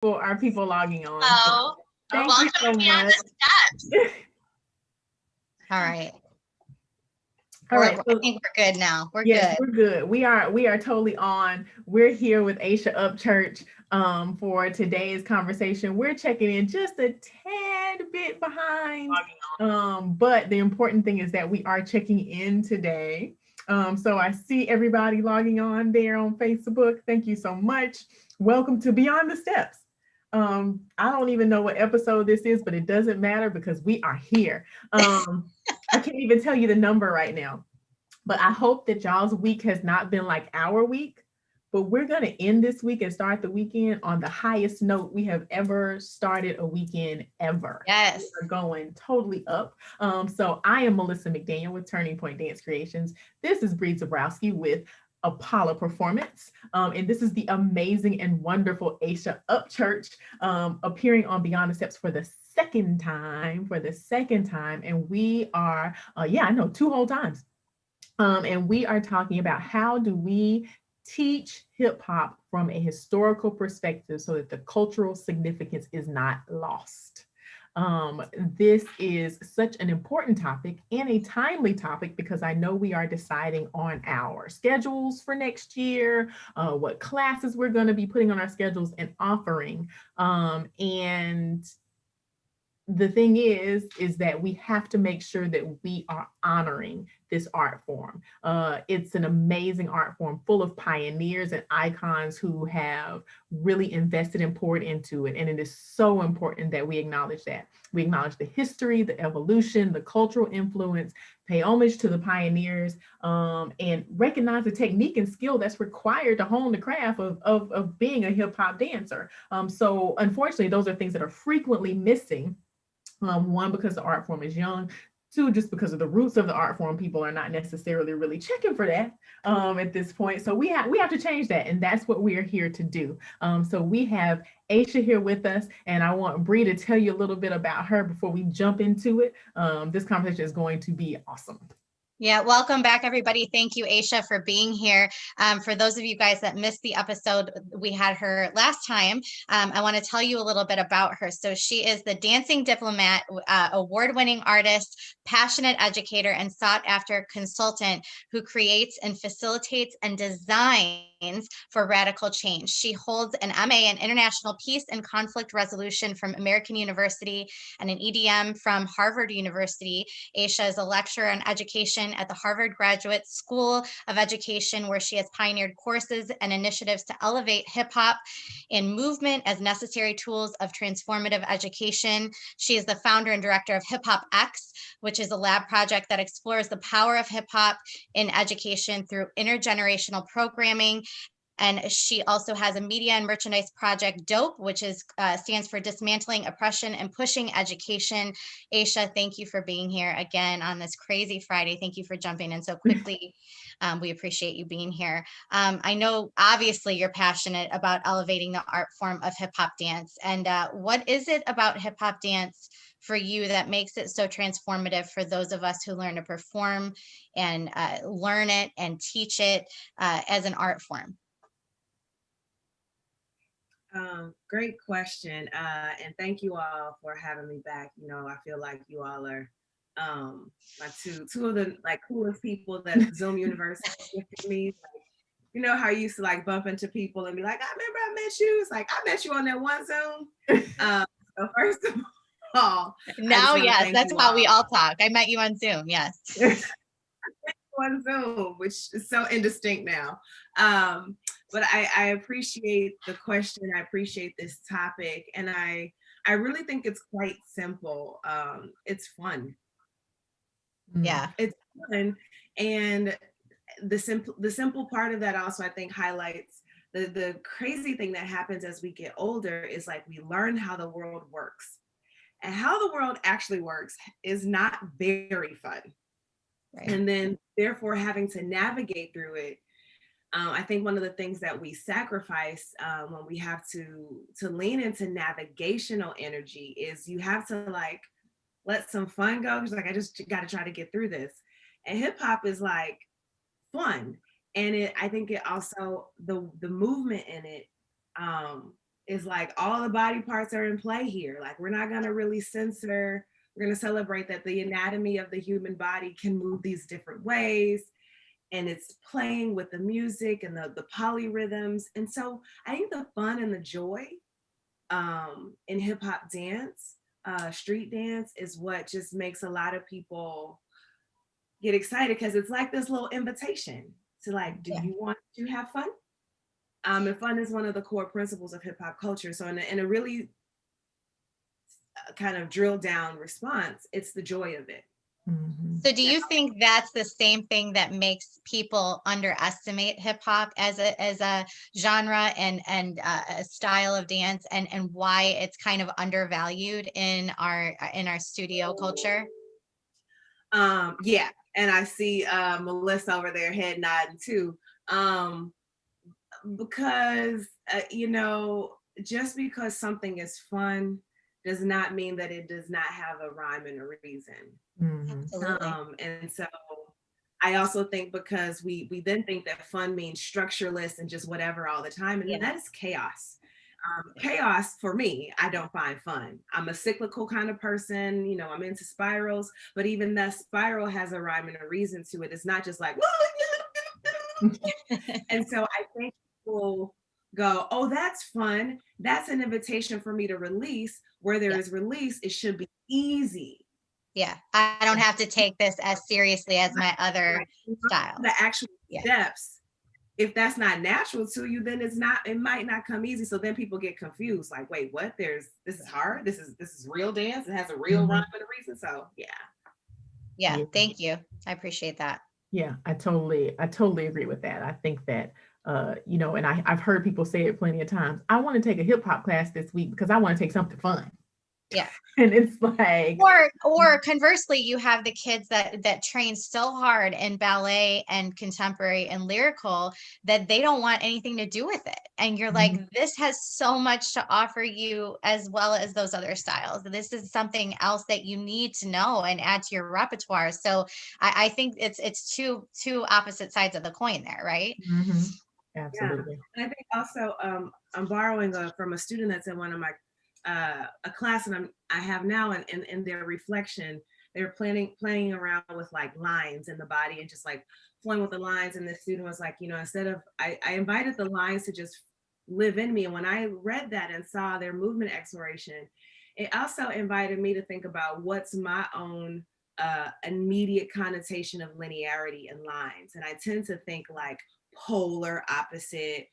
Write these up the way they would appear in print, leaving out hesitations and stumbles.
For our people logging on. So Hello. thank you Welcome so to Beyond much. the Steps. All right. All right. I So think we're good now. We're yes, good. we're good. We are totally on. We're here with Aisha Upchurch for today's conversation. We're checking in just a tad bit behind. But the important thing is that we are checking in today. So I see everybody logging on there on Facebook. Thank you so much. Welcome to Beyond the Steps. I don't even know what episode this is, but it doesn't matter because we are here. I can't even tell you the number right now, but I hope that y'all's week has not been like our week. But we're going to end this week and start the weekend on the highest note we have ever started a weekend ever. Yes. We're going totally up. So I am Melissa McDaniel with Turning Point Dance Creations. This is Bree Zabrowski with Apollo Performance. And this is the amazing and wonderful Aisha Upchurch appearing on Beyond the Steps for the second time. And we are, I know, 2 whole times. And we are talking about how do we teach hip hop from a historical perspective so that the cultural significance is not lost. This is such an important topic and a timely topic because I know we are deciding on our schedules for next year, what classes we're going to be putting on our schedules and offering. And the thing is that we have to make sure that we are honoring this art form. It's an amazing art form full of pioneers and icons who have really invested and poured into it. And it is so important that we acknowledge that. We acknowledge the history, the evolution, the cultural influence, pay homage to the pioneers, and recognize the technique and skill that's required to hone the craft of being a hip hop dancer. So unfortunately, those are things that are frequently missing. One, because the art form is young. Two, just because of the roots of the art form, people are not necessarily really checking for that at this point. So we have to change that, and that's what we are here to do. So we have Aisha here with us, and I want Bree to tell you a little bit about her before we jump into it. This conversation is going to be awesome. Yeah, welcome back, everybody. Thank you, Aisha, for being here. For those of you guys that missed the episode, we had her last time. I want to tell you a little bit about her. So she is the dancing diplomat, award-winning artist, passionate educator, and sought-after consultant who creates and facilitates and designs for radical change. She holds an MA in International Peace and Conflict Resolution from American University and an EDM from Harvard University. Aisha is a lecturer on education at the Harvard Graduate School of Education, where she has pioneered courses and initiatives to elevate hip hop and movement as necessary tools of transformative education. She is the founder and director of Hip Hop X, which is a lab project that explores the power of hip hop in education through intergenerational programming. And she also has a media and merchandise project, DOPE, which stands for Dismantling Oppression and Pushing Education. Aisha, thank you for being here again on this crazy Friday. Thank you for jumping in so quickly. We appreciate you being here. I know, obviously, you're passionate about elevating the art form of hip hop dance. And what is it about hip hop dance for you that makes it so transformative for those of us who learn to perform and learn it and teach it as an art form? Great question. And thank you all for having me back. You know, I feel like you all are my two of the like coolest people that Zoom Universe has gifted me. Like, you know how you used to like bump into people and be like, I remember I met you. It's like I met you on that one Zoom. So first of all, now, yes, that's how we all talk. I met you on Zoom. Yes. On Zoom, which is so indistinct now. But I appreciate the question. I appreciate this topic. And I really think it's quite simple. It's fun. Yeah. It's fun. And the simple part of that also, I think, highlights the crazy thing that happens as we get older is like we learn how the world works. And how the world actually works is not very fun. Right. And then therefore having to navigate through it. I think one of the things that we sacrifice when we have to lean into navigational energy is you have to like let some fun go. It's like, I just got to try to get through this. And hip hop is like fun. And I think it also, the movement in it is like all the body parts are in play here. Like we're not gonna really censor. We're gonna celebrate that the anatomy of the human body can move these different ways, and it's playing with the music and the polyrhythms. And so I think the fun and the joy in hip hop dance, street dance, is what just makes a lot of people get excited, because it's like this little invitation to like, do you want to have fun? And fun is one of the core principles of hip hop culture. So in a really kind of drill down response, it's the joy of it. So do you think that's the same thing that makes people underestimate hip hop as a genre and a style of dance, and why it's kind of undervalued in our studio culture? Yeah, and I see Melissa over there head nodding too. Because you know, just because something is fun does not mean that it does not have a rhyme and a reason. And so I also think, because we then think that fun means structureless and just whatever all the time, and that is chaos. Chaos for me, I don't find fun. I'm a cyclical kind of person, you know, I'm into spirals, but even that spiral has a rhyme and a reason to it. It's not just like, and so I think people go, oh, that's fun. That's an invitation for me to release. Where there is release, it should be easy. Yeah, I don't have to take this as seriously as my other style. The actual steps, if that's not natural to you, then it might not come easy. So then people get confused, like, wait, what? This is hard. This is real dance. It has a real rhyme and a reason. So yeah, thank you. I appreciate that. Yeah, I totally agree with that. I think that you know, and I've heard people say it plenty of times. I want to take a hip hop class this week because I want to take something fun. Yeah. And it's like, or conversely, you have the kids that train so hard in ballet and contemporary and lyrical that they don't want anything to do with it. And you're like, this has so much to offer you as well as those other styles. This is something else that you need to know and add to your repertoire. So I think it's two opposite sides of the coin there, right? Absolutely. Yeah. And I think also I'm borrowing from a student that's in one of my a class and I have now, and in their reflection, they were playing around with like lines in the body and just like playing with the lines. And the student was like, you know, instead of I invited the lines to just live in me. And when I read that and saw their movement exploration, it also invited me to think about what's my own immediate connotation of linearity and lines. And I tend to think like polar opposite,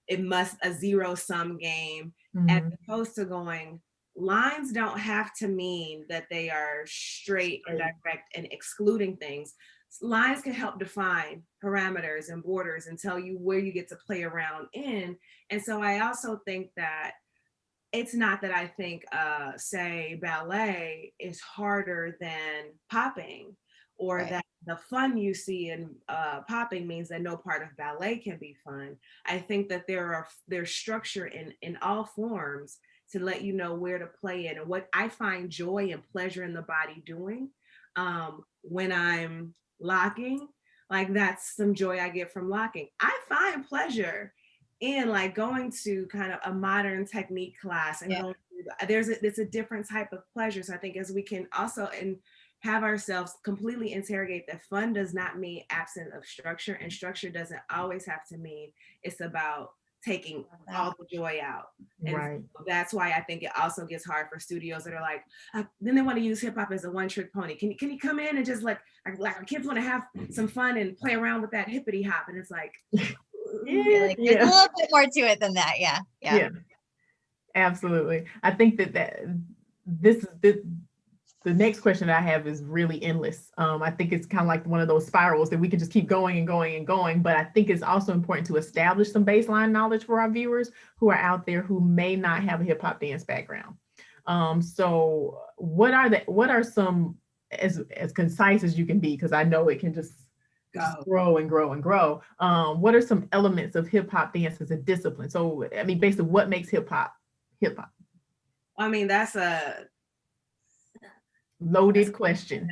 it must a zero sum game, as opposed to going, lines don't have to mean that they are straight and direct and excluding things. Lines can help define parameters and borders and tell you where you get to play around in. And so I also think that it's not that I think, say, ballet is harder than popping, or that the fun you see in popping means that no part of ballet can be fun. I think that there's structure in all forms to let you know where to play in. And what I find joy and pleasure in the body doing when I'm locking, like that's some joy I get from locking. I find pleasure in like going to kind of a modern technique class and going through it's a different type of pleasure. So I think as we can also have ourselves completely interrogate that fun does not mean absent of structure, and structure doesn't always have to mean it's about taking all the joy out. And so that's why I think it also gets hard for studios that are like, then they want to use hip hop as a one trick pony. Can you come in and just like our kids want to have some fun and play around with that hippity hop? And it's like, there's a little bit more to it than that. Yeah. Absolutely. I think that the next question that I have is really endless. I think it's kind of like one of those spirals that we can just keep going and going and going. But I think it's also important to establish some baseline knowledge for our viewers who are out there who may not have a hip hop dance background. So what are some, as concise as you can be, because I know it can just grow and grow and grow. What are some elements of hip hop dance as a discipline? So, I mean, basically, what makes hip hop hip hop? I mean, that's a loaded question.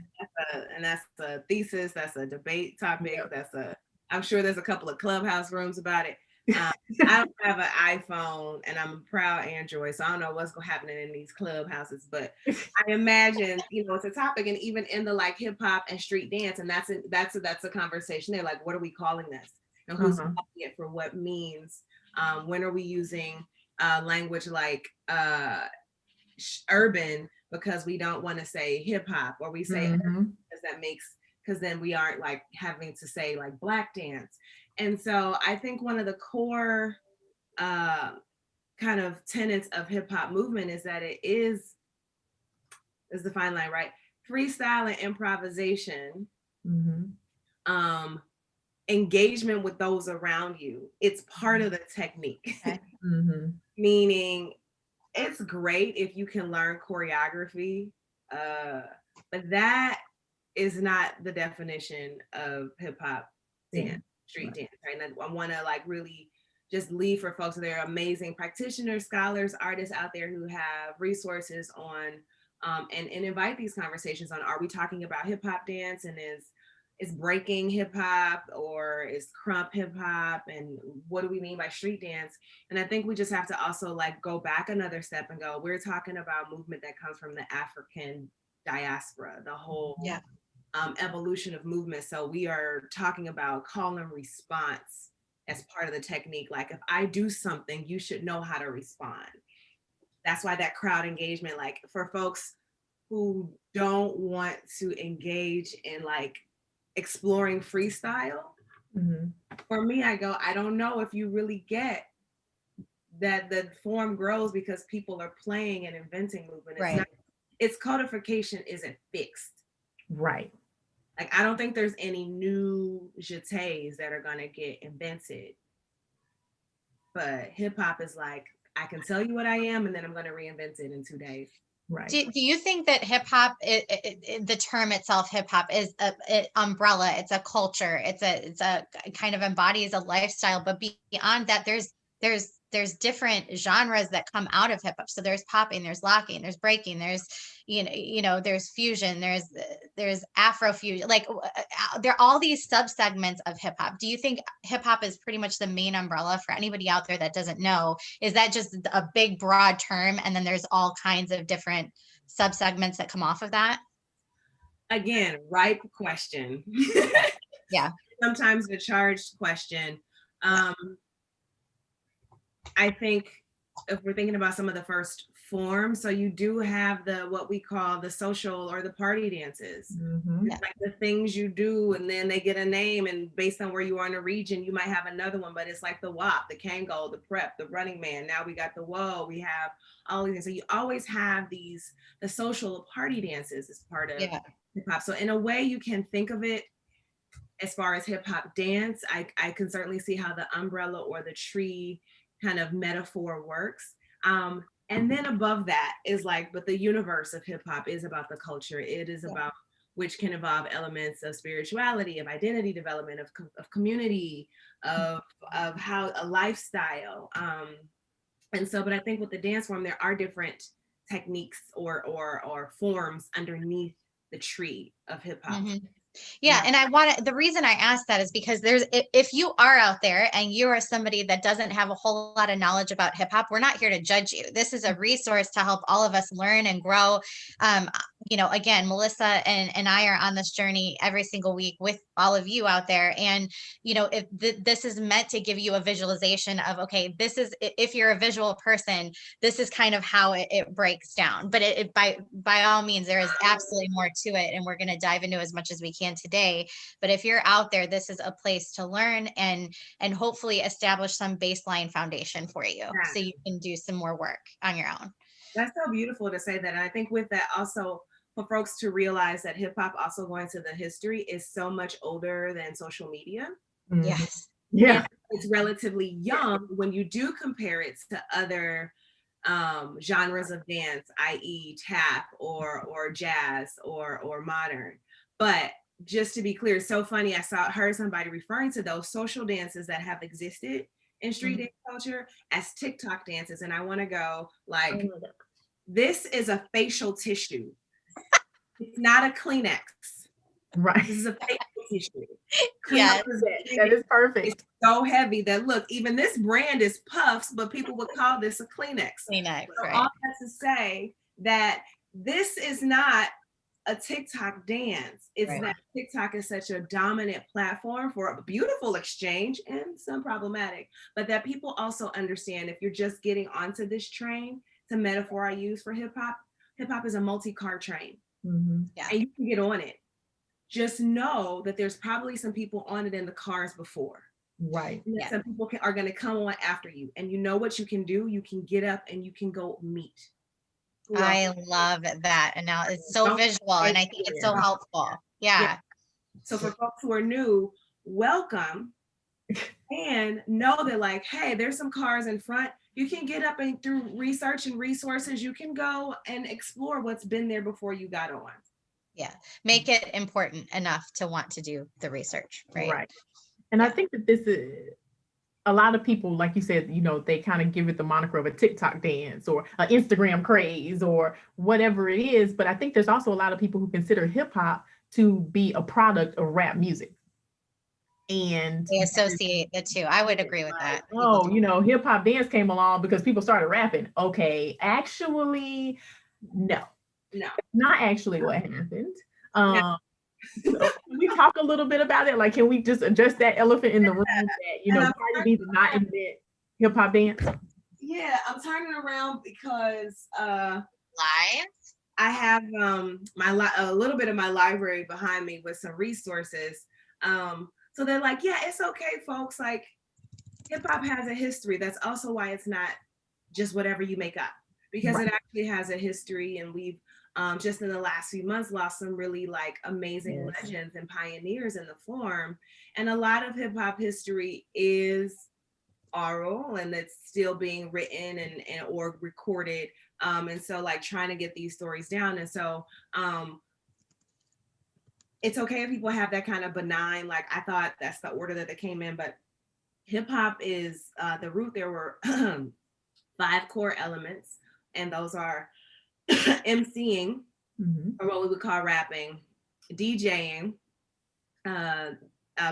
That's a thesis. That's a debate topic. I'm sure there's a couple of clubhouse rooms about it. I don't have an iPhone and I'm a proud Android, so I don't know what's going to happen in these clubhouses, but I imagine, it's a topic, and even in the like hip hop and street dance, and that's a conversation there. Like, what are we calling this? And who's calling it for what means? When are we using language like urban because we don't want to say hip hop, or we say urban because then we aren't like having to say like black dance. And so I think one of the core kind of tenets of hip hop movement is that it is the fine line, right? Freestyle and improvisation, engagement with those around you. It's part of the technique. Meaning it's great if you can learn choreography, but that is not the definition of hip hop dance, street dance, right? And I want to like really just leave for folks. There are amazing practitioners, scholars, artists out there who have resources on and invite these conversations on, are we talking about hip hop dance, and is breaking hip hop, or is crump hip hop, and what do we mean by street dance? And I think we just have to also like go back another step and go, we're talking about movement that comes from the African diaspora, the whole evolution of movement. So we are talking about call and response as part of the technique. Like, if I do something, you should know how to respond. That's why that crowd engagement, like for folks who don't want to engage in like exploring freestyle, for me, I go, I don't know if you really get that the form grows because people are playing and inventing movement. It's not, its codification isn't fixed. Right. Like, I don't think there's any new jetés that are gonna get invented. But hip hop is like, I can tell you what I am, and then I'm gonna reinvent it in 2 days. Right. Do you think that hip hop, the term itself, hip hop, is an umbrella? It's a culture. It's a kind of embodies a lifestyle. But beyond that, there's different genres that come out of hip hop. So there's popping, there's locking, there's breaking, there's there's fusion, there's Afro fusion. Like there are all these subsegments of hip hop. Do you think hip hop is pretty much the main umbrella for anybody out there that doesn't know? Is that just a big broad term, and then there's all kinds of different subsegments that come off of that? Again, ripe question. Yeah. Sometimes the charged question. I think if we're thinking about some of the first forms, so you do have what we call the social or the party dances. It's like the things you do, and then they get a name, and based on where you are in a region, you might have another one, but it's like the WAP, the Kango, the Prep, the Running Man. Now we got the Whoa, we have all these things. So you always have the social party dances as part of hip hop. So in a way, you can think of it as far as hip hop dance. I can certainly see how the umbrella or the tree kind of metaphor works. And then above that is like, but the universe of hip hop is about the culture. It is about, which can involve elements of spirituality, of identity development, of community, of how a lifestyle. And so, but I think with the dance form, there are different techniques or forms underneath the tree of hip hop. Yeah. And the reason I asked that is because if you are out there and you are somebody that doesn't have a whole lot of knowledge about hip hop, we're not here to judge you. This is a resource to help all of us learn and grow. Again, Melissa and I are on this journey every single week with all of you out there. And, if this is meant to give you a visualization of, okay, this is, if you're a visual person, this is kind of how it breaks down. But by all means, there is absolutely more to it. And we're going to dive into as much as we can today. But if you're out there, this is a place to learn and hopefully establish some baseline foundation for you, so you can do some more work on your own. That's so beautiful to say that. And I think with that also, for folks to realize that hip hop, also going to the history, is so much older than social media. Yes. Yeah. And it's relatively young when you do compare it to other genres of dance, i.e. tap or jazz or modern. But just to be clear, it's so funny, I heard somebody referring to those social dances that have existed in street dance culture as TikTok dances. And I want to go like, this is a facial tissue. It's not a Kleenex. Right. This is a facial tissue. Yes. That is perfect. It's so heavy that look, even this brand is Puffs, but people would call this a Kleenex. Kleenex, So right. all that to say that this is not a TikTok dance. It's Right. that TikTok is such a dominant platform for a beautiful exchange and some problematic, but that people also understand if you're just getting onto this train, the metaphor I use for hip hop is a multi-car train. Mhm. Yeah. And you can get on it. Just know that there's probably some people on it in the cars before. Right. And that Yeah. some people are going to come on after you. And you know what you can do? You can get up and you can go meet. I love that. And now it's so visual and I think it's so helpful. Yeah. So for folks who are new, welcome. And know that like, hey, there's some cars in front. You can get up and through research and resources, you can go and explore what's been there before you got on. Yeah. Make it important enough to want to do the research. Right. Right. And I Yeah. think that this is a lot of people, like you said, you know, they kind of give it the moniker of a TikTok dance or an Instagram craze or whatever it is. But I think there's also a lot of people who consider hip hop to be a product of rap music. And They associate the two. I would agree with that. People oh, do. you know, hip hop dance came along because people started rapping. Okay, actually, no, No. not actually what happened. Yeah. So can we talk a little bit about it? Like, can we just address that elephant in the room that, you know, Cardi B did not invent hip hop dance? Yeah, I'm turning around because Live. I have a little bit of my library behind me with some resources. So they're like, yeah, it's okay, folks. Like, hip hop has a history. That's also why it's not just whatever you make up, because Right. it actually has a history, and we've just in the last few months lost some really like amazing Yes. legends and pioneers in the form. And a lot of hip hop history is oral and it's still being written and or recorded. And so like trying to get these stories down. And so it's okay if people have that kind of benign, like I thought that's the order that they came in, but hip hop is the root. There were 5 core elements, and those are MCing, Mhm. or what we would call rapping, DJing,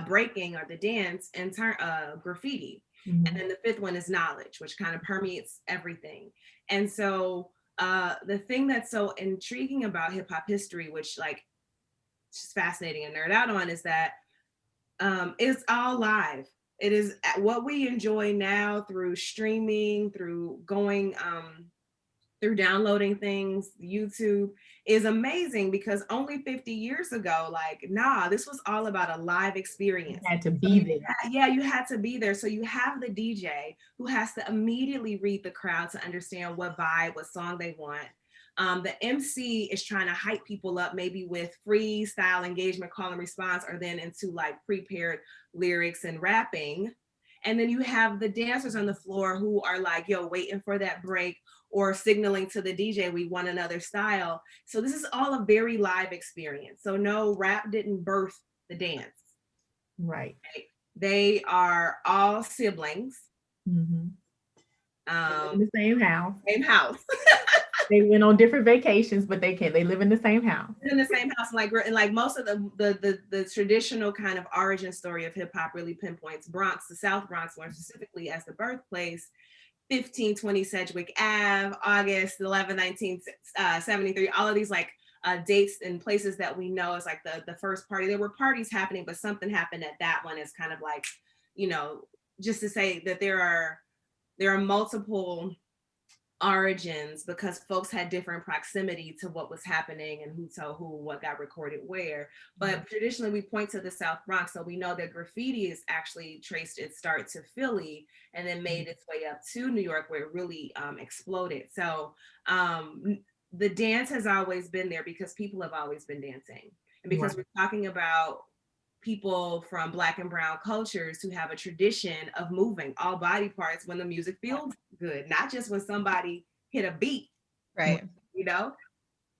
breaking or the dance, and graffiti. Mhm. And then the 5th one is knowledge, which kind of permeates everything. And so the thing that's so intriguing about hip hop history, which like just fascinating and nerd out on, is that it's all live. It is what we enjoy now through streaming, through going, through downloading things, YouTube is amazing, because only 50 years ago, like, nah, this was all about a live experience. You had to be there. Yeah, you had to be there. So you have the DJ who has to immediately read the crowd to understand what vibe, what song they want. The MC is trying to hype people up, maybe with freestyle engagement, call and response, or then into like prepared lyrics and rapping. And then you have the dancers on the floor who are like, yo, waiting for that break or signaling to the DJ, we want another style. So this is all a very live experience. So no, rap didn't birth the dance. Right. They are all siblings. Mhm. In the same house. Same house. They went on different vacations, but they live in the same house. In the same house, like most of the traditional kind of origin story of hip hop really pinpoints Bronx, the South Bronx, more specifically as the birthplace. 1520 Sedgwick Ave, August 11, 1973. All of these like dates and places that we know as like the first party. There were parties happening, but something happened at that one is kind of like, you know, just to say that there are multiple origins because folks had different proximity to what was happening and who told who, what got recorded where. But traditionally we point to the South Bronx, so we know that graffiti is actually traced its start to Philly and then made its way up to New York, where it really exploded. So the dance has always been there because people have always been dancing, and because we're talking about people from Black and brown cultures who have a tradition of moving all body parts when the music feels good, not just when somebody hit a beat. Right. You know,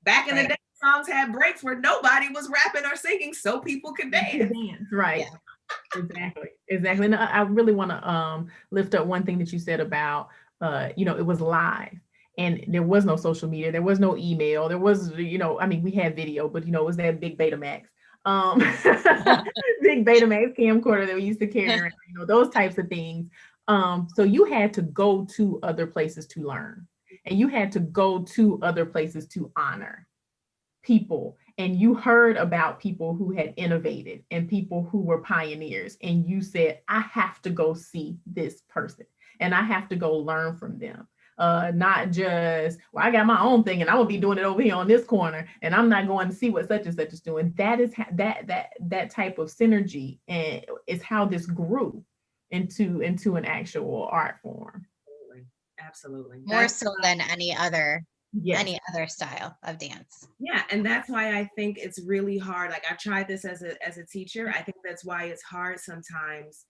back in the day, songs had breaks where nobody was rapping or singing so people could dance. Right. Yeah. Exactly. And I really want to lift up one thing that you said about, you know, it was live. And there was no social media, there was no email, there was, you know, I mean, we had video, but, you know, it was that big Betamax. big Betamax camcorder that we used to carry around, those types of things. So you had to go to other places to learn, and you had to go to other places to honor people, and you heard about people who had innovated and people who were pioneers, and you said, I have to go see this person and I have to go learn from them. Not just, well, I got my own thing and I'm gonna be doing it over here on this corner and I'm not going to see what such and such is doing. That is that type of synergy, and is how this grew into an actual art form. Absolutely. More so than any other style of dance. Yeah, and that's why I think it's really hard. Like, I tried this as a teacher. I think that's why it's hard sometimes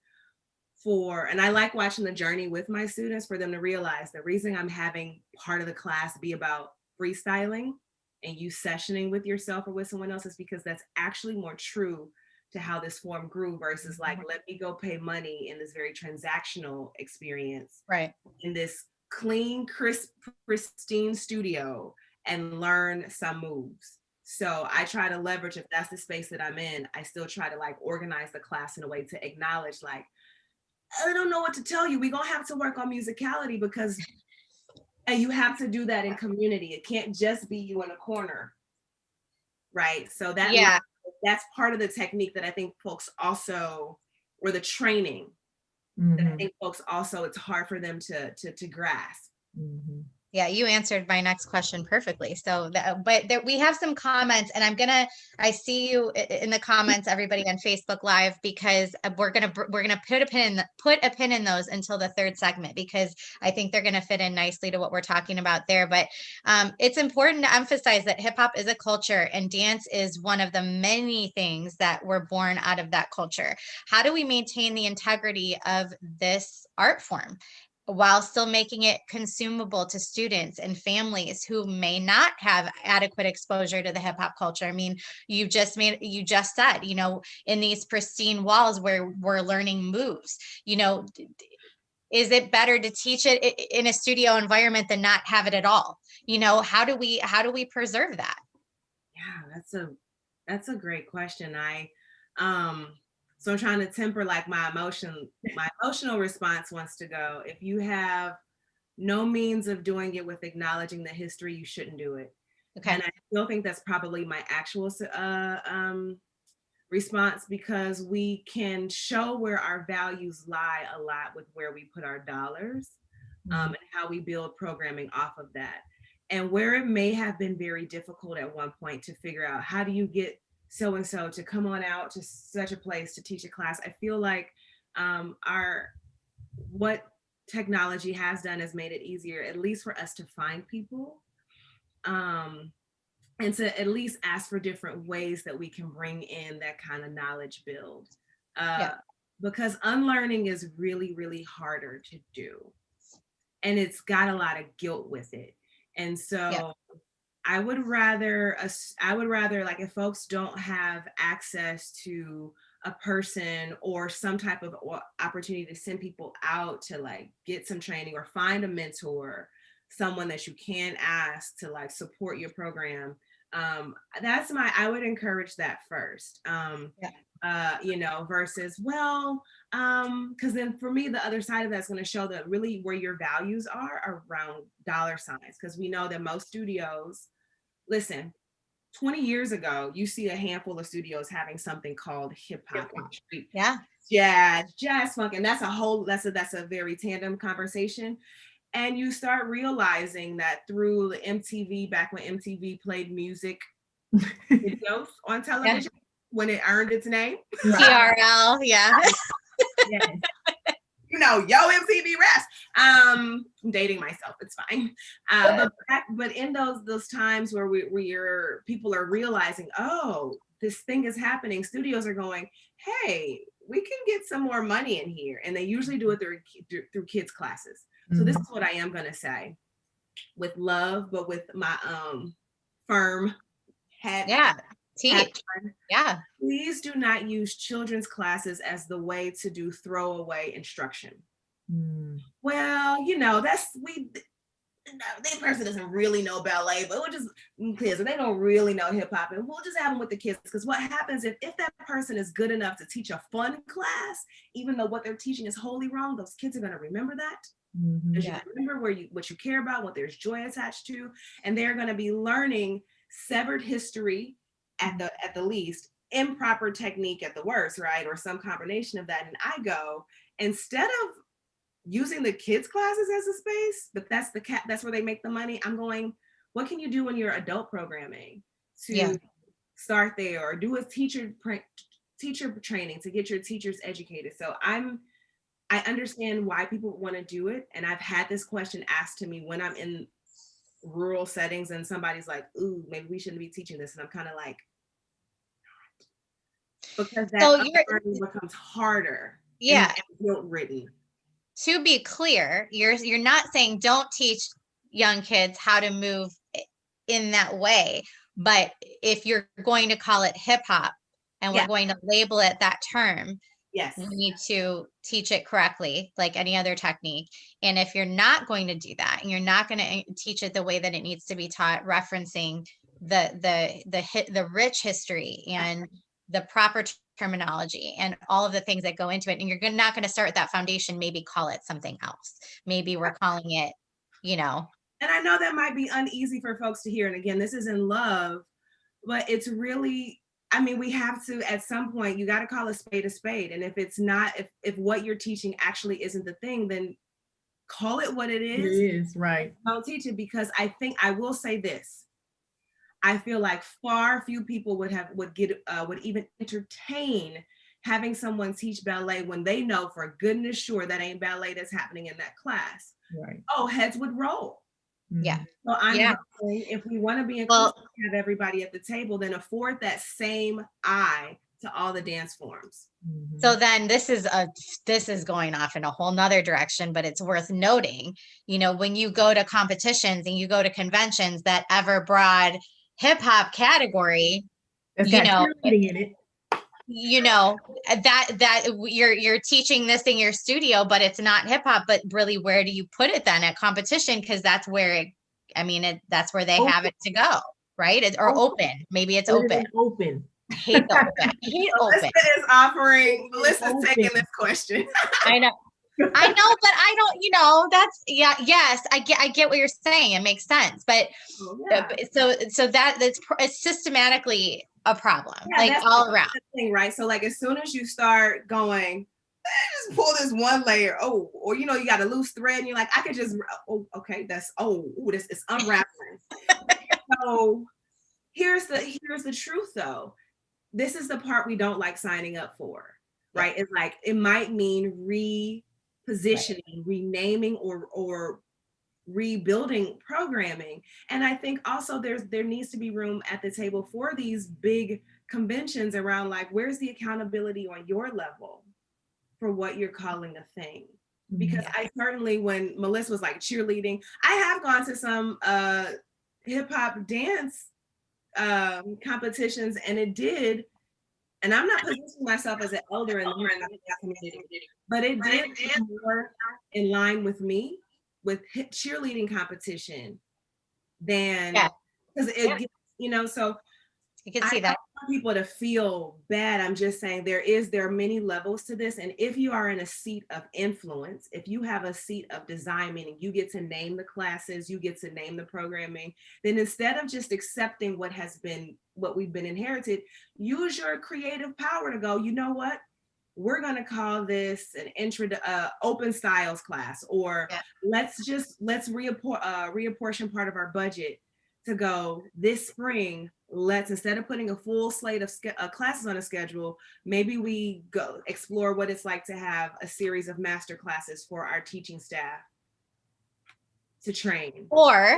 and I like watching the journey with my students, for them to realize the reason I'm having part of the class be about freestyling and you sessioning with yourself or with someone else is because that's actually more true to how this form grew versus like, let me go pay money in this very transactional experience. Right. In this clean, crisp, pristine studio and learn some moves. So I try to leverage, if that's the space that I'm in, I still try to like organize the class in a way to acknowledge like, I don't know what to tell you. We're going to have to work on musicality because, and you have to do that in community. It can't just be you in a corner. Right. So that's part of the technique that I think folks also, or the training, that I think folks also, it's hard for them to grasp. Yeah, you answered my next question perfectly. So, we have some comments, and I see you in the comments, everybody on Facebook Live, because we're gonna put a pin in those until the third segment, because I think they're gonna fit in nicely to what we're talking about there. But it's important to emphasize that hip hop is a culture, and dance is one of the many things that were born out of that culture. How do we maintain the integrity of this art form while still making it consumable to students and families who may not have adequate exposure to the hip hop culture? I mean, you just said, in these pristine walls where we're learning moves, is it better to teach it in a studio environment than not have it at all? How do we preserve that? Yeah, that's a great question. So I'm trying to temper like my emotional response wants to go. If you have no means of doing it with acknowledging the history, you shouldn't do it. Okay. And I still think that's probably my actual response, because we can show where our values lie a lot with where we put our dollars, and how we build programming off of that. And where it may have been very difficult at one point to figure out, how do you get so-and-so to come on out to such a place to teach a class? I feel like what technology has done is made it easier, at least for us to find people, and to at least ask for different ways that we can bring in that kind of knowledge build. Because unlearning is really, really harder to do. And it's got a lot of guilt with it. And so I would rather, like, if folks don't have access to a person or some type of opportunity to send people out to like get some training or find a mentor, someone that you can ask to like support your program, I would encourage that first. Versus, because then for me, the other side of that's going to show that really where your values are around dollar signs. Because we know that most studios, listen, 20 years ago, you see a handful of studios having something called hip hop and street. Jazz, funk, and that's a very tandem conversation. And you start realizing that through the MTV, back when MTV played music videos on television, when it earned its name. TRL, Yes. Yo, MTV Raps. I'm dating myself, it's fine. But in those times where people are realizing, oh, this thing is happening, studios are going, hey, we can get some more money in here. And they usually do it through kids' classes. So this is what I am gonna say, with love, but with my firm head. Please do not use children's classes as the way to do throwaway instruction. Well, no, that person doesn't really know ballet, but we'll just kids, they don't really know hip hop, and we'll just have them with the kids. Because what happens if that person is good enough to teach a fun class, even though what they're teaching is wholly wrong, those kids are going to remember that. Because you remember what you care about, what there's joy attached to, and they're going to be learning severed history at the least, improper technique at the worst, right, or some combination of that. And I go, instead of using the kids classes as a space, but that's where they make the money. I'm going, what can you do in your adult programming to start there, or do a teacher training to get your teachers educated? So I understand why people want to do it. And I've had this question asked to me when I'm in rural settings and somebody's like, ooh, maybe we shouldn't be teaching this. And I'm kind of like, because that learning becomes harder. Yeah. And guilt ridden. To be clear, you're not saying don't teach young kids how to move in that way, but if you're going to call it hip hop and we're going to label it that term, we need to teach it correctly, like any other technique. And if you're not going to do that, and you're not going to teach it the way that it needs to be taught, referencing the rich history and the proper terminology and all of the things that go into it, and you're not going to start that foundation, maybe call it something else. Maybe we're calling it, And I know that might be uneasy for folks to hear. And again, this is in love, but it's really, I mean, we have to, at some point, you got to call a spade a spade. And if it's not, if what you're teaching actually isn't the thing, then call it what it is. It is, right. Don't teach it, because I will say this. I feel like far few people would even entertain having someone teach ballet when they know for goodness sure that ain't ballet that's happening in that class. Right. Oh, heads would roll. Yeah. So I'm hoping, if we want to be inclusive, have everybody at the table, then afford that same eye to all the dance forms. So then this is going off in a whole nother direction, but it's worth noting, when you go to competitions and you go to conventions, that ever broad hip hop category, cheerleading in it. That you're teaching this in your studio, but it's not hip hop. But really, where do you put it then at competition? Because that's where that's where they have it to go, right? Or open. Maybe it's open. Open. I hate the open. I hate open. Melissa's taking this question. I know, but I don't. Yes, I get what you're saying. It makes sense, but so that's systematically a problem, all around. Thing, right? So like as soon as you start going, just pull this one layer, or you got a loose thread, and you're like, I could just, okay, this is unraveling. So here's the truth though. This is the part we don't like signing up for, right? It's like, it might mean repositioning, renaming, or rebuilding programming. And I think also there needs to be room at the table for these big conventions around, like, where's the accountability on your level for what you're calling a thing? Because I certainly, when Melissa was like cheerleading, I have gone to some hip hop dance competitions, and and I'm not positioning myself as an elder in the community, but it did more in line with me with cheerleading competition than, because it gets, so you can see that. I don't want people to feel bad. I'm just saying there are many levels to this. And if you are in a seat of influence, if you have a seat of design, meaning you get to name the classes, you get to name the programming, then instead of just accepting what we've been inherited, use your creative power to go, you know what? We're going to call this an intro to open styles class, or let's reapportion part of our budget to go this spring. Instead of putting a full slate of classes on a schedule, maybe we go explore what it's like to have a series of master classes for our teaching staff to train. Or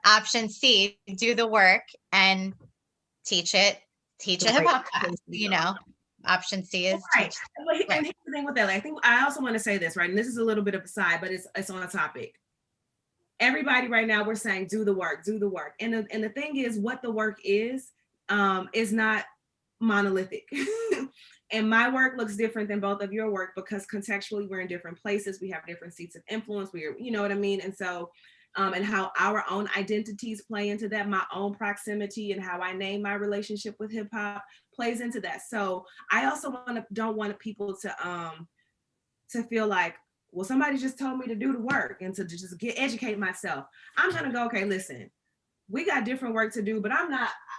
option C, do the work and teach a hip hop class, Option C is right. And here's the thing with that. I think I also want to say this, right? And this is a little bit of a side, but it's on topic. Everybody right now, we're saying do the work. And the thing is, what the work is not monolithic. And my work looks different than both of your work, because contextually we're in different places. We have different seats of influence. You know what I mean? And so and how our own identities play into that. My own proximity and how I name my relationship with hip hop plays into that. So I also don't want people to feel like, well, somebody just told me to do the work and to just educate myself. I'm gonna go, okay, listen, we got different work to do, but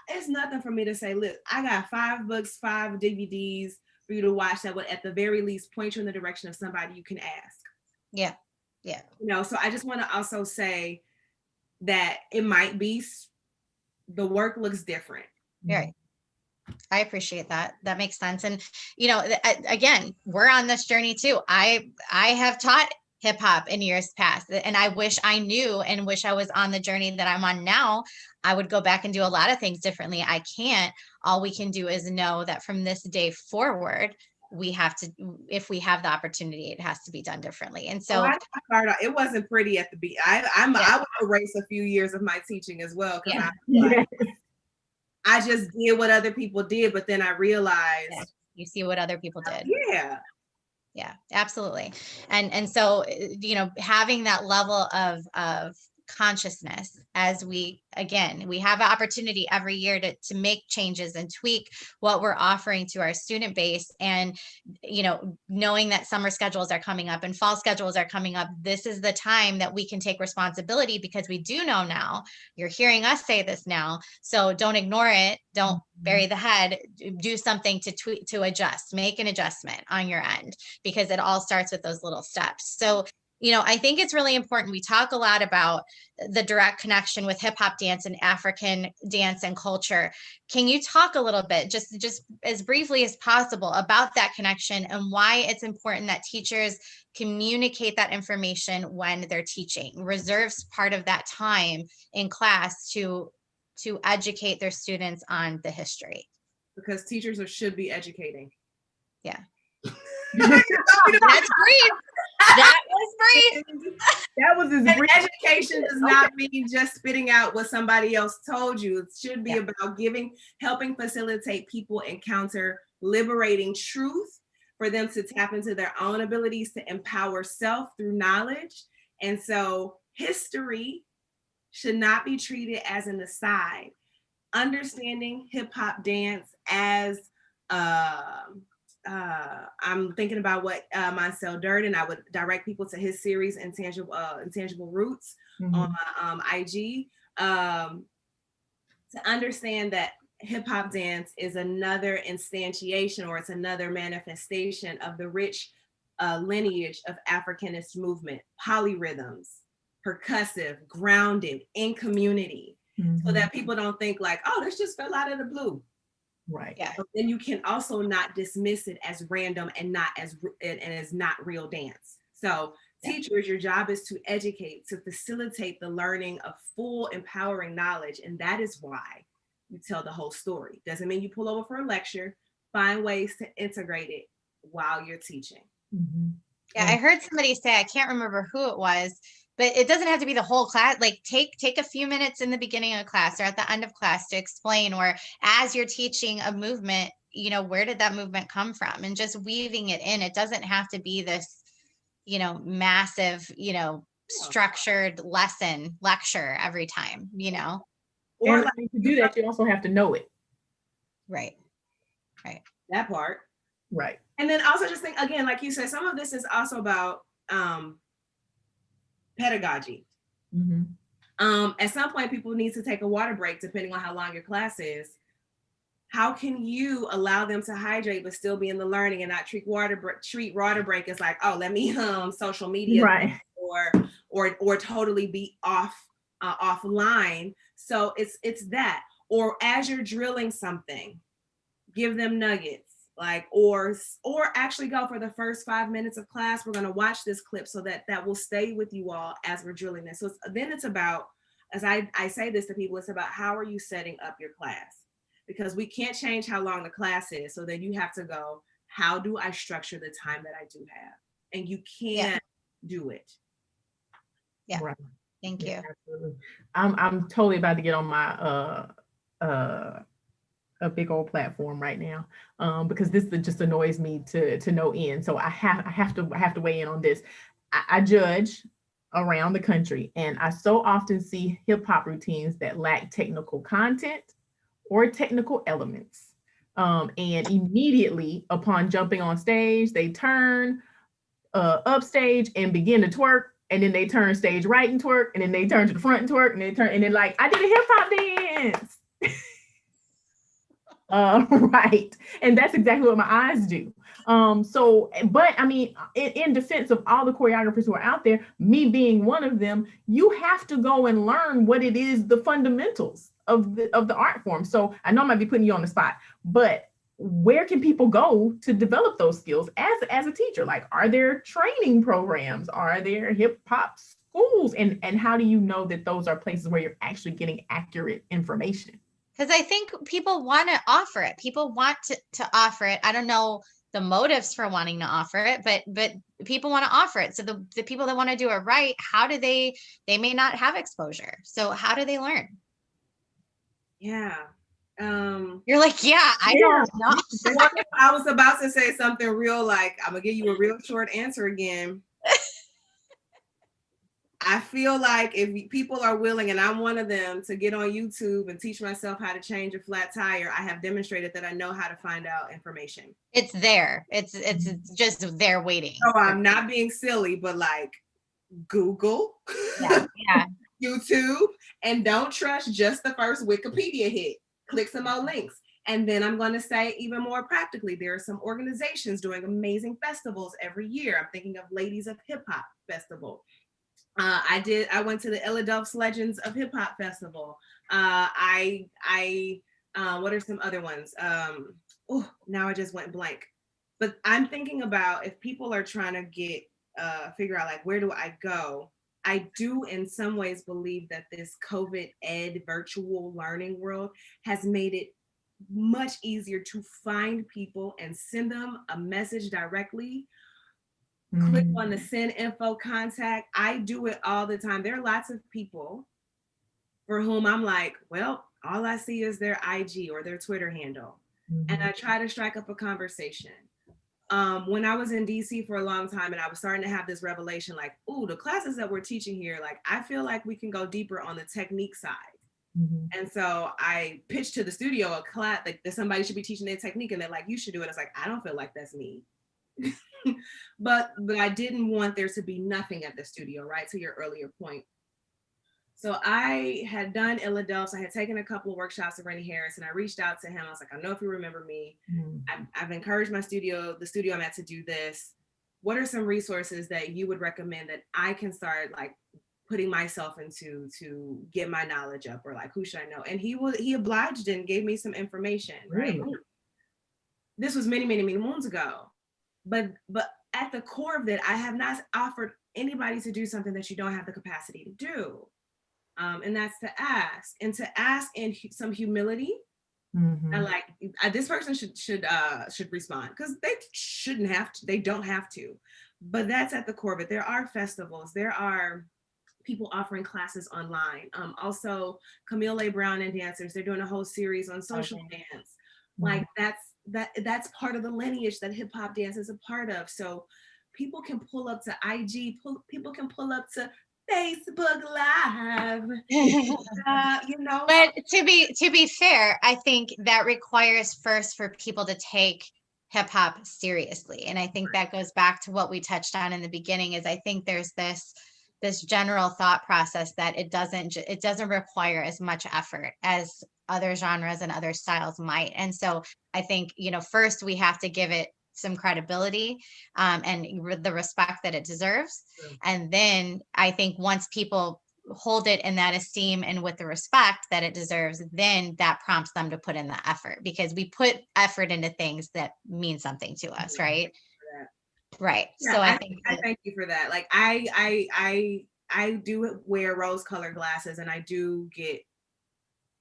it's nothing for me to say, look, I got 5 books, 5 DVDs for you to watch that would at the very least point you in the direction of somebody you can ask. Yeah. Yeah. So I just want to also say that it might be the work looks different. Right. I appreciate that. That makes sense. And, again, we're on this journey too. I have taught hip hop in years past, and I wish I knew and wish I was on the journey that I'm on now. I would go back and do a lot of things differently. I can't. All we can do is know that from this day forward, we have to, if we have the opportunity, it has to be done differently. And so I started, it wasn't pretty at the beginning. I would erase a few years of my teaching as well, because I just did what other people did, but then I realized you see what other people did. Yeah, absolutely. And so, having that level of consciousness as we have an opportunity every year to make changes and tweak what we're offering to our student base. And, knowing that summer schedules are coming up and fall schedules are coming up, this is the time that we can take responsibility, because we do know now. You're hearing us say this now. So don't ignore it. Don't bury the head. Do something to adjust, make an adjustment on your end, because it all starts with those little steps. So I think it's really important. We talk a lot about the direct connection with hip hop dance and African dance and culture. Can you talk a little bit, just as briefly as possible, about that connection and why it's important that teachers communicate that information when they're teaching, reserves part of that time in class to educate their students on the history? Because teachers should be educating. Yeah. That's brief. That was brief. That was as brief. Education does not mean just spitting out what somebody else told you. It should be about helping facilitate people encounter liberating truth, for them to tap into their own abilities to empower self through knowledge. And so history should not be treated as an aside. Understanding hip hop dance as I'm thinking about what Moncel Durden, I would direct people to his series Intangible Roots on IG, to understand that hip hop dance is another instantiation, or it's another manifestation of the rich lineage of Africanist movement, polyrhythms, percussive, grounded, in community, so that people don't think like, oh, this just fell out of the blue. Right. Yeah. But then you can also not dismiss it as random and as not real dance. So teachers, your job is to educate, to facilitate the learning of full empowering knowledge. And that is why you tell the whole story. Doesn't mean you pull over for a lecture. Find ways to integrate it while you're teaching. Yeah, I heard somebody say, I can't remember who it was, but it doesn't have to be the whole class. Like take a few minutes in the beginning of class or at the end of class to explain, or as you're teaching a movement, where did that movement come from? And just weaving it in. It doesn't have to be this, massive, structured lecture every time, Or to do that, you also have to know it. Right. That part. Right. And then also just think, again, like you said, some of this is also about pedagogy. At some point, people need to take a water break, depending on how long your class is. How can you allow them to hydrate but still be in the learning, and not treat water break as like, oh, let me social media, right, or totally be offline. So it's that. Or as you're drilling something, give them nuggets. Or actually go for the first 5 minutes of class. We're going to watch this clip so that will stay with you all as we're drilling this. So then it's about, as I say this to people, it's about how are you setting up your class? Because we can't change how long the class is. So then you have to go, how do I structure the time that I do have? And you can't do it. Yeah. Right. Thank you. Absolutely. I'm totally about to get on my a big old platform right now, because this just annoys me to no end. So I have to weigh in on this. I judge around the country, and I so often see hip hop routines that lack technical content or technical elements. And immediately upon jumping on stage, they turn upstage and begin to twerk, and then they turn stage right and twerk, and then they turn to the front and twerk, and they turn, and then like I did a hip hop dance. Right. And that's exactly what my eyes do. So, but I mean, in defense of all the choreographers who are out there, me being one of them, you have to go and learn what it is, the fundamentals of the art form. So I know I might be putting you on the spot, but where can people go to develop those skills as a teacher? Like, are there training programs? Are there hip hop schools? And how do you know that those are places where you're actually getting accurate information? Because I think people want to offer it. People want to offer it. I don't know the motives for wanting to offer it, but people want to offer it. So the people that want to do it right, how do they may not have exposure. So how do they learn? Yeah. You're like, yeah, I don't know. I was about to say something real, like, I'm gonna give you a real short answer again. I feel like if people are willing, and I'm one of them, to get on YouTube and teach myself how to change a flat tire, I have demonstrated that I know how to find out information. It's there. It's just there waiting. So I'm not being silly, but like Google, yeah. YouTube, and don't trust just the first Wikipedia hit. Click some more links. And then I'm going to say even more practically, there are some organizations doing amazing festivals every year. I'm thinking of Ladies of Hip Hop Festival. I went to the Illadelphs Legends of Hip Hop Festival. What are some other ones? Now I just went blank. But I'm thinking about if people are trying to figure out like, where do I go? I do in some ways believe that this COVID ed virtual learning world has made it much easier to find people and send them a message directly. Click on the send info contact. I do it all the time. There are lots of people for whom I'm like, well, all I see is their IG or their Twitter handle. And I try to strike up a conversation. When I was in DC for a long time and I was starting to have this revelation, like, ooh, the classes that we're teaching here, like, I feel like we can go deeper on the technique side. And so I pitched to the studio a class, like that somebody should be teaching their technique, and they're like, you should do it. It's like, I don't feel like that's me. but I didn't want there to be nothing at the studio, right? To your earlier point. So I had done Illadelphs. I had taken a couple of workshops with Rennie Harris, and I reached out to him. I was like, I know if you remember me. I've encouraged the studio I'm at, to do this. What are some resources that you would recommend that I can start like putting myself into to get my knowledge up, or like, who should I know? And he obliged and gave me some information, right? This was many, many, many moons ago. But at the core of it, I have not offered anybody to do something that you don't have the capacity to do. And that's to ask in some humility. And like, this person should respond, because they shouldn't have to, they don't have to, but that's at the core of it. There are festivals, there are people offering classes online. Also Camille A. Brown and Dancers, they're doing a whole series on social dance. Like that's part of the lineage that hip hop dance is a part of. So people can pull up to IG, people can pull up to Facebook Live, But to be fair, I think that requires first for people to take hip hop seriously. And I think that goes back to what we touched on in the beginning, is I think there's this general thought process that it doesn't require as much effort as other genres and other styles might. And so I think, first we have to give it some credibility and the respect that it deserves. And then I think once people hold it in that esteem and with the respect that it deserves, then that prompts them to put in the effort, because we put effort into things that mean something to us, right? Right. Yeah, so I thank you for that. Like I do wear rose-colored glasses, and I do get,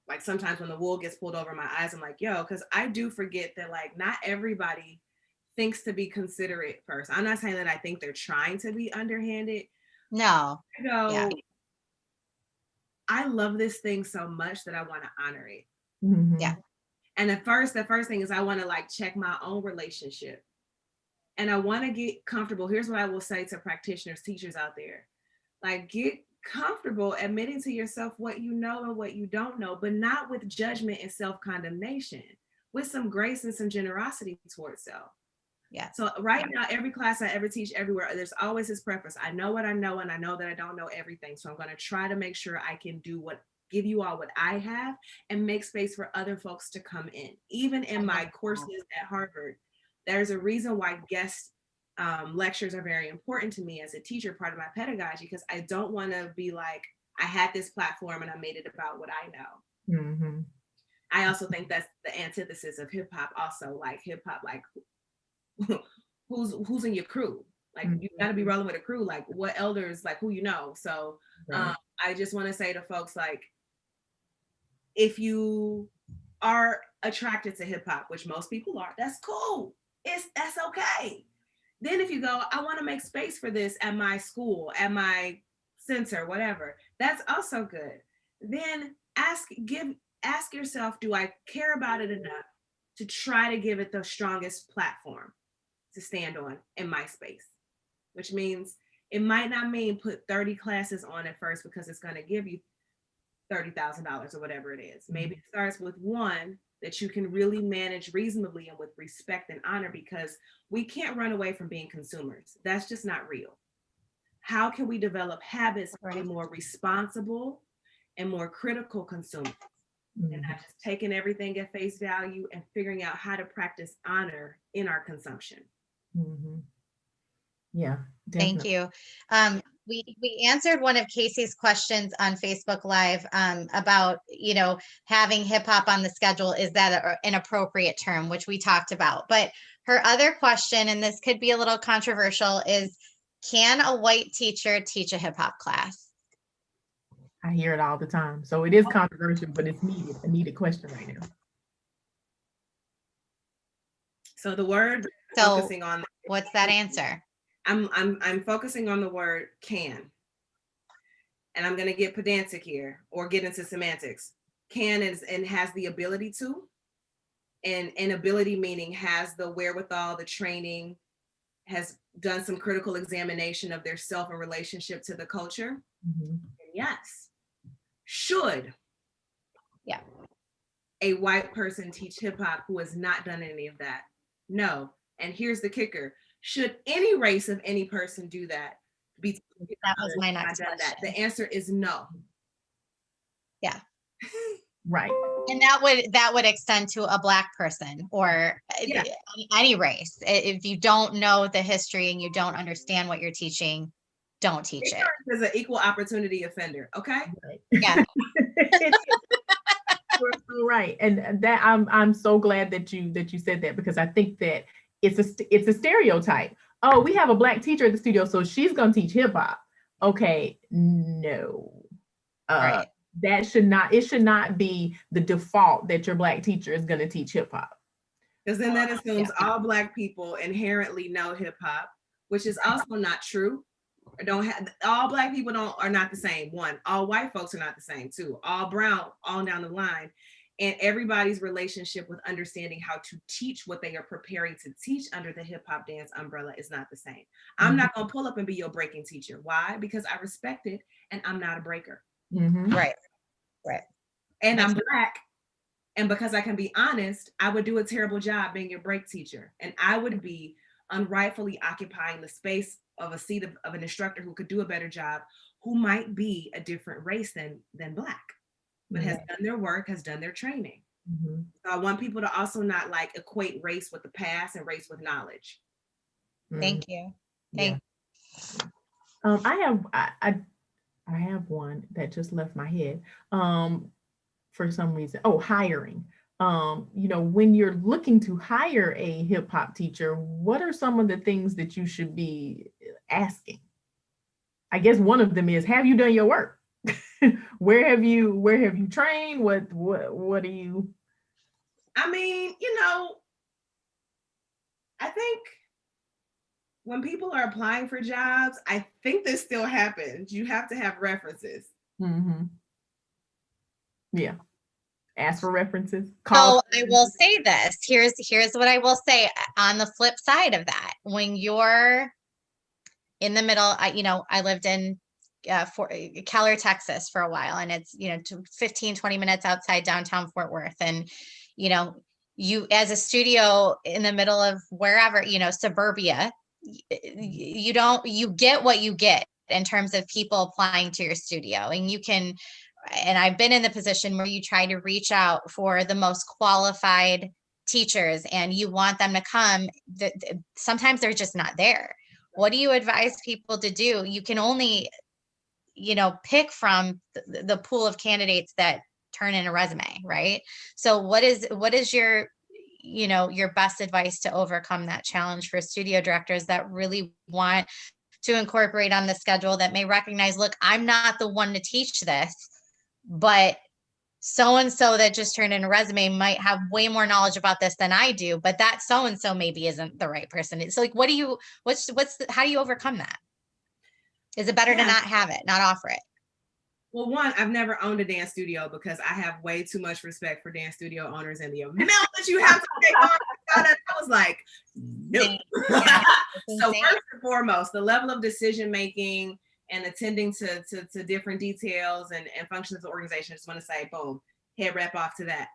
like, sometimes when the wool gets pulled over my eyes, I'm like, yo, because I do forget that, like, not everybody thinks to be considerate first. I'm not saying that I think they're trying to be underhanded. No. I love this thing so much that I want to honor it. Yeah. And the first thing is I want to like check my own relationship. And I want to get comfortable. Here's what I will say to practitioners, teachers out there. Like, get comfortable admitting to yourself what you know and what you don't know, but not with judgment and self-condemnation, with some grace and some generosity towards self. Yeah. So right now, every class I ever teach everywhere, there's always this preface. I know what I know, and I know that I don't know everything. So I'm going to try to make sure I can give you all what I have and make space for other folks to come in. Even in my courses at Harvard, there's a reason why guest lectures are very important to me as a teacher, part of my pedagogy, because I don't want to be like, I had this platform and I made it about what I know. Mm-hmm. I also think that's the antithesis of hip hop. Also, like hip hop, like who's in your crew? Like, you got to be rolling with a crew. Like, what elders, like who you know. So I just want to say to folks, like, if you are attracted to hip hop, which most people are, that's cool. That's okay. Then if you go, I want to make space for this at my school, at my center, whatever, that's also good. Then ask yourself, do I care about it enough to try to give it the strongest platform to stand on in my space? Which means it might not mean put 30 classes on at first because it's going to give you $30,000 or whatever it is. Maybe it starts with one that you can really manage reasonably and with respect and honor, because we can't run away from being consumers. That's just not real. How can we develop habits of being more responsible and more critical consumers? And not just taking everything at face value and figuring out how to practice honor in our consumption. Yeah, definitely. Thank you. We answered one of Casey's questions on Facebook Live about, having hip hop on the schedule. Is that an appropriate term, which we talked about? But her other question, and this could be a little controversial, is can a white teacher teach a hip hop class? I hear it all the time. So it is controversial, but it's a needed question right now. So the word focusing on, what's that answer? I'm focusing on the word can. And I'm going to get pedantic here or get into semantics. Can is and has the ability to, and ability meaning has the wherewithal, the training, has done some critical examination of their self and relationship to the culture. And yes. Should a white person teach hip hop who has not done any of that? No. And here's the kicker. Should any race of any person do that? That was my next question. That. The answer is no. Yeah. Right. And that would extend to a Black person or any race. If you don't know the history and you don't understand what you're teaching, don't teach it. Is an equal opportunity offender. Okay. Right. Yeah. Right. And that I'm so glad that you said that, because I think that it's a stereotype. Oh, we have a Black teacher at the studio, so she's gonna teach hip hop. Okay, no. Right. It should not be the default that your Black teacher is gonna teach hip hop. Because then that assumes all Black people inherently know hip hop, which is also not true. All Black people are not the same. One, all white folks are not the same. Two, all brown, all down the line. And everybody's relationship with understanding how to teach what they are preparing to teach under the hip hop dance umbrella is not the same. I'm not gonna pull up and be your breaking teacher. Why? Because I respect it and I'm not a breaker. Right. And I'm Black. And because I can be honest, I would do a terrible job being your break teacher. And I would be unrightfully occupying the space of a seat of an instructor who could do a better job, who might be a different race than Black, but has done their work, has done their training. So I want people to also not like equate race with the past and race with knowledge. Thank you. Thank you. I have one that just left my head for some reason. Oh, hiring. When you're looking to hire a hip hop teacher, what are some of the things that you should be asking? I guess one of them is, have you done your work? Where have you trained? What do you? I mean, I think when people are applying for jobs, I think this still happens. You have to have references. Yeah. Ask for references. So I will say this. Here's what I will say on the flip side of that. When you're in the middle, I lived in for Keller, Texas for a while, and it's, 15, 20 minutes outside downtown Fort Worth. And, you as a studio in the middle of wherever, suburbia, you get what you get in terms of people applying to your studio. And I've been in the position where you try to reach out for the most qualified teachers and you want them to come. Sometimes they're just not there. What do you advise people to do? You can only, pick from the pool of candidates that turn in a resume, right? So what is your, your best advice to overcome that challenge for studio directors that really want to incorporate on the schedule, that may recognize, look, I'm not the one to teach this, but so-and-so that just turned in a resume might have way more knowledge about this than I do, but that so-and-so maybe isn't the right person. It's like, how do you overcome that? Is it better to not have it, not offer it? Well, one, I've never owned a dance studio because I have way too much respect for dance studio owners and the amount that you have to take on. I was like, no. So first and foremost, the level of decision making and attending to different details and functions of the organization. I just want to say, boom, head wrap off to that.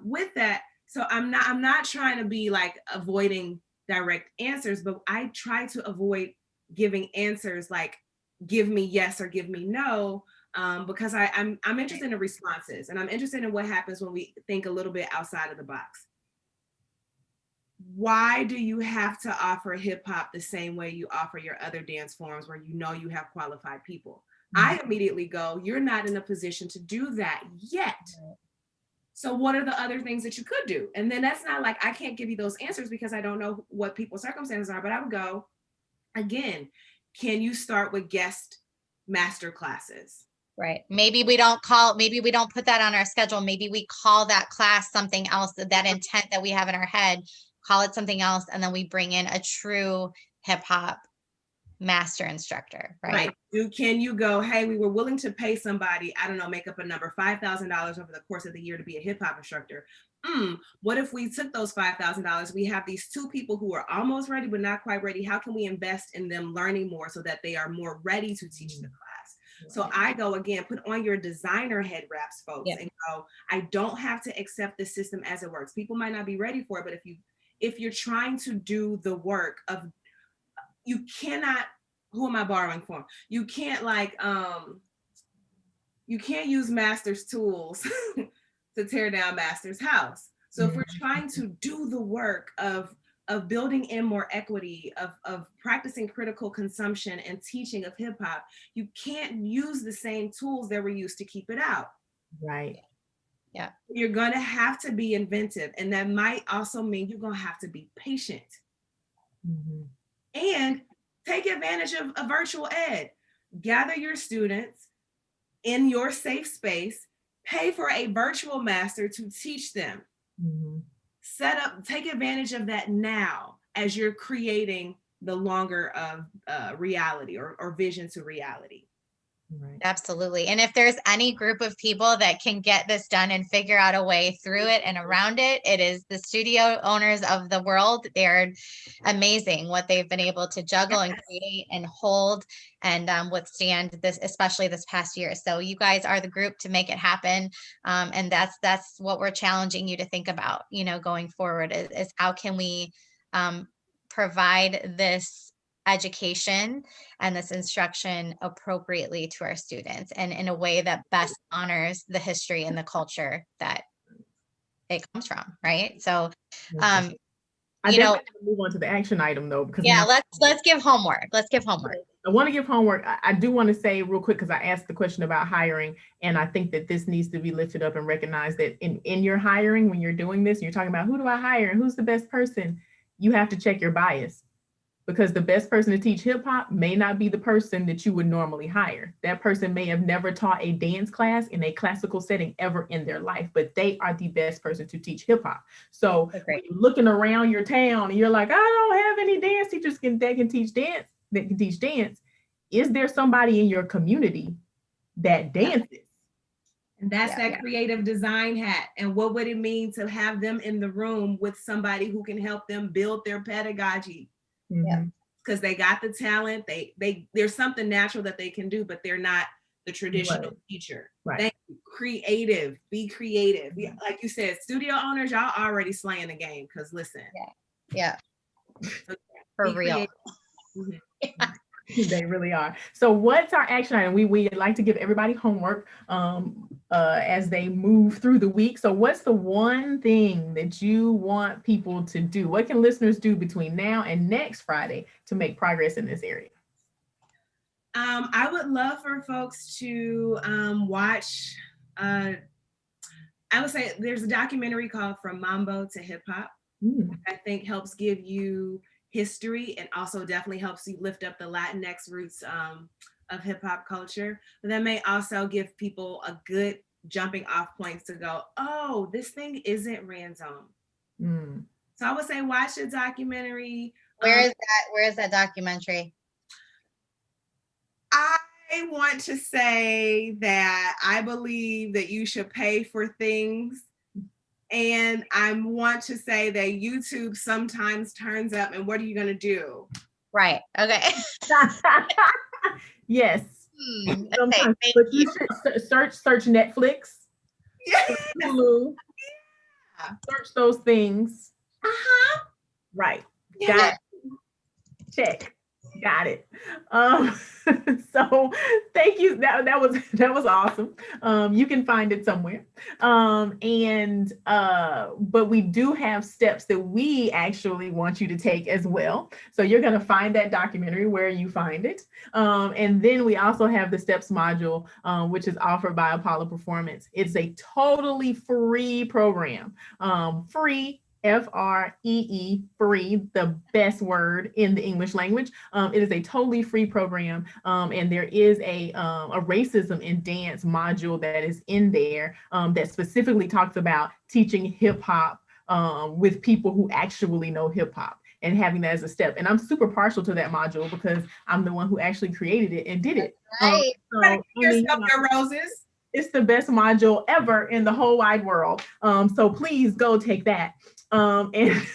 With that, so I'm not trying to be like avoiding direct answers, but I try to avoid giving answers like give me yes or give me no, because I'm interested in responses, and I'm interested in what happens when we think a little bit outside of the box. Why do you have to offer hip hop the same way you offer your other dance forms where you have qualified people? I immediately go, you're not in a position to do that yet. So what are the other things that you could do? And then that's not like, I can't give you those answers because I don't know what people's circumstances are, but I would go, again, can you start with guest master classes? Right. Maybe we don't put that on our schedule. Maybe we call that class something else, that intent that we have in our head, call it something else. And then we bring in a true hip hop master instructor, right? Can you go, hey, we were willing to pay somebody, I don't know, make up a number, $5,000 over the course of the year to be a hip hop instructor. What if we took those $5,000? We have these two people who are almost ready, but not quite ready. How can we invest in them learning more so that they are more ready to teach the class? Right. So I go, again, put on your designer head wraps, folks, and go, I don't have to accept the system as it works. People might not be ready for it, but if you're trying to do the work of, you cannot, who am I borrowing from? You can't you can't use master's tools to tear down master's house. So if we're trying to do the work of building in more equity, of practicing critical consumption and teaching of hip hop, you can't use the same tools that were used to keep it out. Right. Yeah. You're going to have to be inventive. And that might also mean you're going to have to be patient. And take advantage of a virtual ed. Gather your students in your safe space, pay for a virtual master to teach them. Take advantage of that now as you're creating the longer reality or vision to reality. Right. Absolutely. And if there's any group of people that can get this done and figure out a way through it and around it, it is the studio owners of the world. They're amazing what they've been able to juggle and create and hold and withstand this, especially this past year. So you guys are the group to make it happen. And that's what we're challenging you to think about, going forward is how can we provide this education and this instruction appropriately to our students and in a way that best honors the history and the culture that it comes from, right? So I move on to the action item though, because let's give homework. I want to give homework. I do want to say real quick, because I asked the question about hiring, and I think that this needs to be lifted up and recognized that in your hiring, when you're doing this and you're talking about who do I hire and who's the best person, you have to check your bias. Because the best person to teach hip hop may not be the person that you would normally hire. That person may have never taught a dance class in a classical setting ever in their life, but they are the best person to teach hip hop. So when you're looking around your town and you're like, I don't have any dance teachers that can teach dance. Is there somebody in your community that dances? And that's that creative design hat. And what would it mean to have them in the room with somebody who can help them build their pedagogy? because they got the talent. They there's something natural that they can do, but they're not the traditional teacher. Right. Thank you. Creative. Be creative. Like you said, studio owners, y'all already slaying the game. Because listen. Yeah. So, For real. They really are. So what's our action item? We like to give everybody homework as they move through the week. So what's the one thing that you want people to do? What can listeners do between now and next Friday to make progress in this area? I would love for folks to watch, I would say there's a documentary called From Mambo to Hip Hop. I think helps give you history and also definitely helps you lift up the Latinx roots of hip hop culture. But that may also give people a good jumping off points to go, oh, this thing isn't Ranzome. So I would say watch the documentary. Where is that? Where is that documentary? I want to say that I believe that you should pay for things. And I want to say that YouTube sometimes turns up, and what are you going to do? Right. Okay. Yes. Okay, but you should search Netflix. Yeah. Hulu. Yeah. Search those things. Right. Yeah. Got it. Check. Got it. So thank you. That was awesome. You can find it somewhere. But we do have steps that we actually want you to take as well. So you're going to find that documentary where you find it. And then we also have the steps module, which is offered by Apollo Performance. It's a totally free program. Free. Free, free, the best word in the English language. It is a totally free program, and there is a racism in dance module that is in there that specifically talks about teaching hip hop with people who actually know hip hop and having that as a step. And I'm super partial to that module because I'm the one who actually created it and did it. Right. Your roses. It's the best module ever in the whole wide world. So please go take that. There's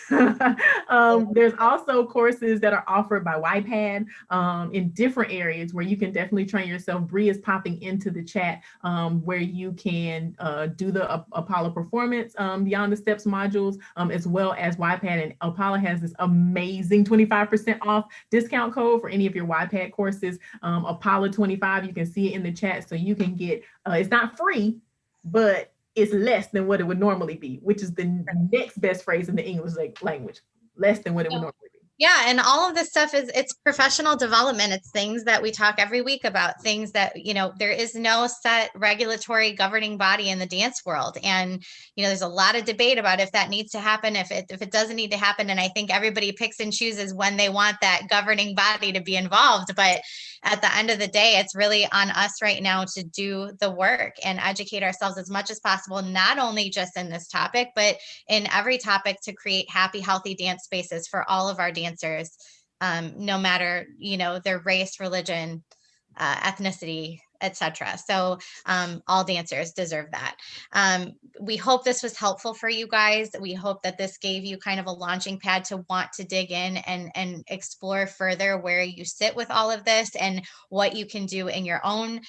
also courses that are offered by YPAD in different areas where you can definitely train yourself. Bree is popping into the chat where you can do the Apollo Performance Beyond the Steps modules, as well as YPAD. And Apollo has this amazing 25% off discount code for any of your YPAD courses, Apollo 25. You can see it in the chat, so you can get, it's not free, but it's less than what it would normally be, which is the next best phrase in the English language, less than what it would normally be. Yeah, and all of this stuff it's professional development. It's things that we talk every week about, things that, there is no set regulatory governing body in the dance world. And, there's a lot of debate about if that needs to happen, if it doesn't need to happen. And I think everybody picks and chooses when they want that governing body to be involved. But at the end of the day, it's really on us right now to do the work and educate ourselves as much as possible, not only just in this topic, but in every topic, to create happy, healthy dance spaces for all of our dancers, no matter, their race, religion, ethnicity, etc. So all dancers deserve that. We hope this was helpful for you guys. We hope that this gave you kind of a launching pad to want to dig in and explore further where you sit with all of this and what you can do in your own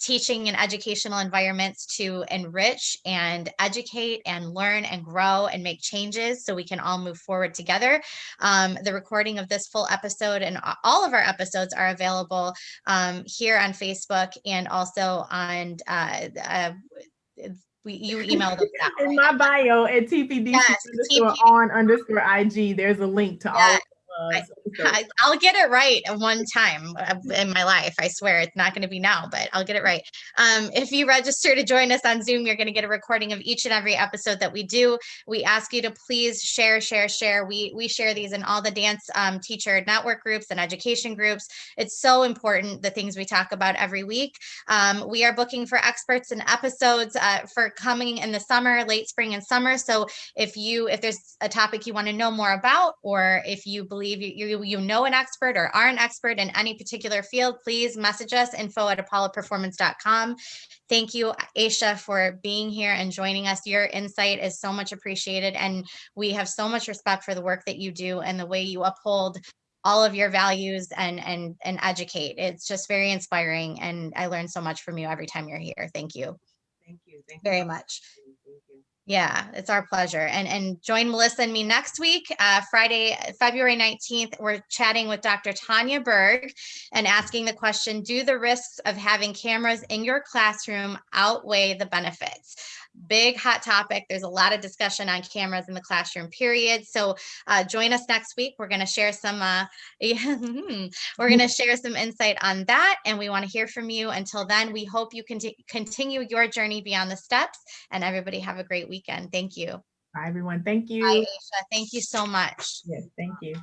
teaching and educational environments to enrich and educate and learn and grow and make changes so we can all move forward together. The recording of this full episode and all of our episodes are available here on Facebook and also on you emailed us out, in my bio at TPDC_on_IG. There's a link to all of I'll get it right one time in my life. I swear it's not going to be now, but I'll get it right. If you register to join us on Zoom, you're going to get a recording of each and every episode that we do. We ask you to please share. We share these in all the dance teacher network groups and education groups. It's so important, the things we talk about every week. We are booking for experts and episodes for coming in the summer, late spring and summer. So if there's a topic you want to know more about, or if you believe you know an expert or are an expert in any particular field, please message us, info@apolloperformance.com. Thank you, Aisha, for being here and joining us. Your insight is so much appreciated, and we have so much respect for the work that you do and the way you uphold all of your values and educate. It's just very inspiring. And I learn so much from you every time you're here. Thank you. Thank you. Thank you Very for much. Thank you. Yeah, it's our pleasure. And join Melissa and me next week, Friday, February 19th. We're chatting with Dr. Tanya Berg and asking the question, do the risks of having cameras in your classroom outweigh the benefits? Big hot topic. There's a lot of discussion on cameras in the classroom, period. So join us next week. We're going to share some we're going to share some insight on that, and we want to hear from you. Until then, we hope you can continue your journey beyond the steps, and everybody have a great weekend. Thank you. Bye, everyone. Thank Bye, you. Aisha. Thank you so much. Yes, thank you.